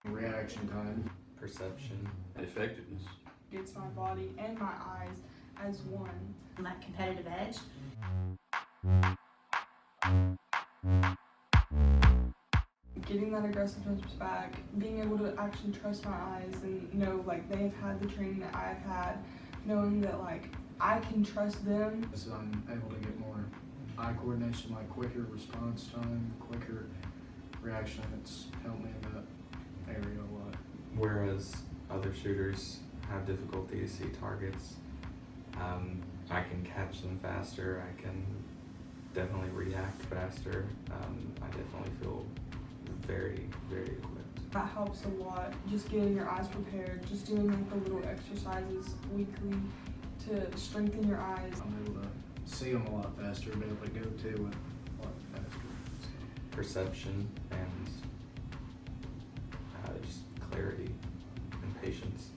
Reaction time, perception, effectiveness. Gets my body and my eyes as one. That competitive edge. Getting that aggressiveness back, being able to actually trust my eyes and know like they've had the training that I've had, knowing that like I can trust them. so I'm able to get more eye coordination, like quicker response time, quicker reaction. It's helped me in that area a lot. Whereas other shooters have difficulty to see targets, I can catch them faster. I can definitely react faster. I definitely feel very, very equipped. That helps a lot, just getting your eyes prepared, just doing like the little exercises weekly to strengthen your eyes. I'm able to see them a lot faster, be able to go to it a lot faster. So. Perception and just clarity and patience.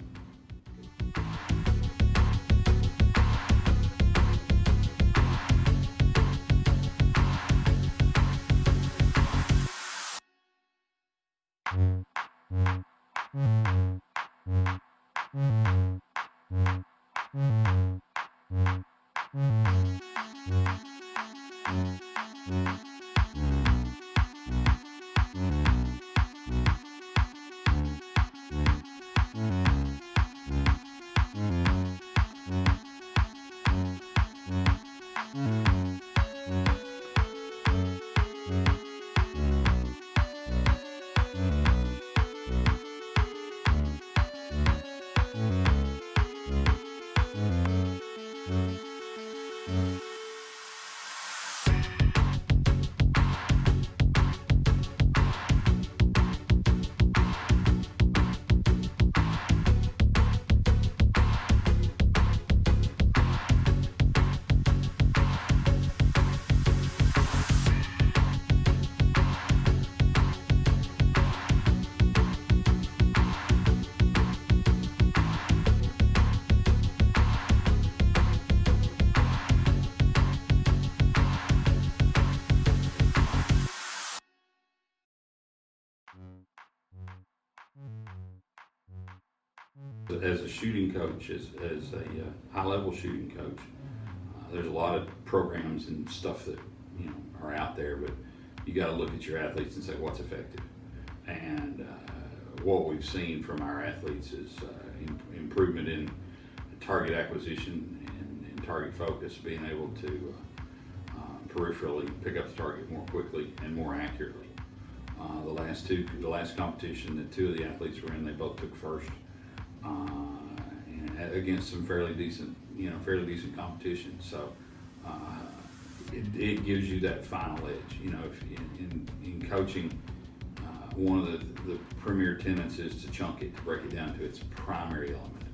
As a shooting coach, as a high-level shooting coach, there's a lot of programs and stuff that are out there, but you got to look at your athletes and say what's effective. And what we've seen from our athletes is improvement in target acquisition and target focus, being able to peripherally pick up the target more quickly and more accurately. The last competition that two of the athletes were in, they both took first. And against some fairly decent competition. So it gives you that final edge. If in coaching, one of the premier tenets is to chunk it, to break it down to its primary element.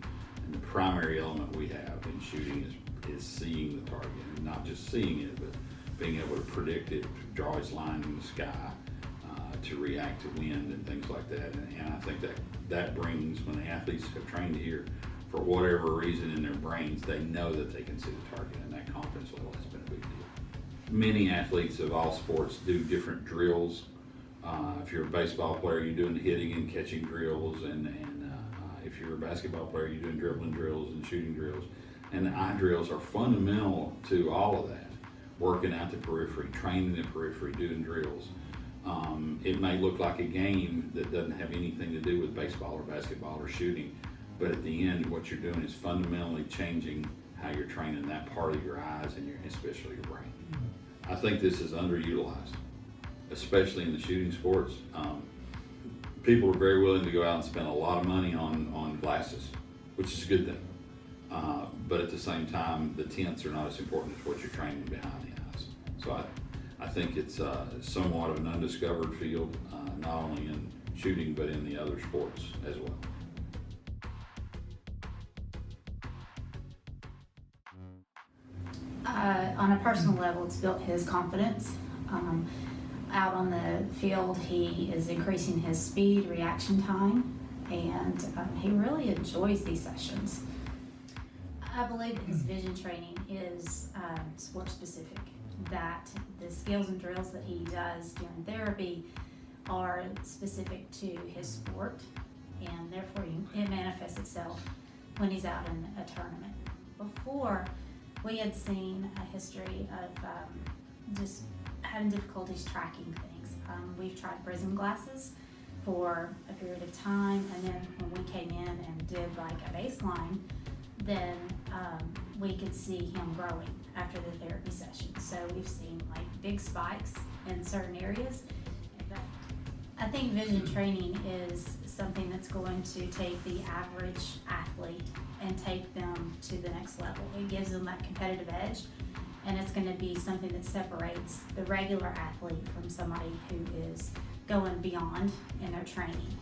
And the primary element we have in shooting is seeing the target, and not just seeing it, but being able to predict it, to draw its line in the sky, to react to wind and things like that. And I think that brings, when the athletes have trained here, for whatever reason in their brains, they know that they can see the target, and that confidence level has been a big deal. Many athletes of all sports do different drills. If you're a baseball player, you're doing hitting and catching drills, and if you're a basketball player, you're doing dribbling drills and shooting drills. And the eye drills are fundamental to all of that. Working out the periphery, training the periphery, doing drills. It may look like a game that doesn't have anything to do with baseball or basketball or shooting, but at the end, what you're doing is fundamentally changing how you're training that part of your eyes and especially your brain. I think this is underutilized, especially in the shooting sports. People are very willing to go out and spend a lot of money on glasses, which is a good thing. But at the same time, the tints are not as important as what you're training behind the eyes. So I think it's somewhat of an undiscovered field, not only in shooting, but in the other sports as well. On a personal level, it's built his confidence. Out on the field, he is increasing his speed, reaction time, and he really enjoys these sessions. I believe that his vision training is sport specific, that the skills and drills that he does during therapy are specific to his sport, and therefore it manifests itself when he's out in a tournament. Before, we had seen a history of just having difficulties tracking things. We've tried prism glasses for a period of time, and then when we came in and did like a baseline, then we could see him growing after the therapy session. So we've seen like big spikes in certain areas. I think vision training is something that's going to take the average athlete and take them to the next level. It gives them that competitive edge, and it's going to be something that separates the regular athlete from somebody who is going beyond in their training.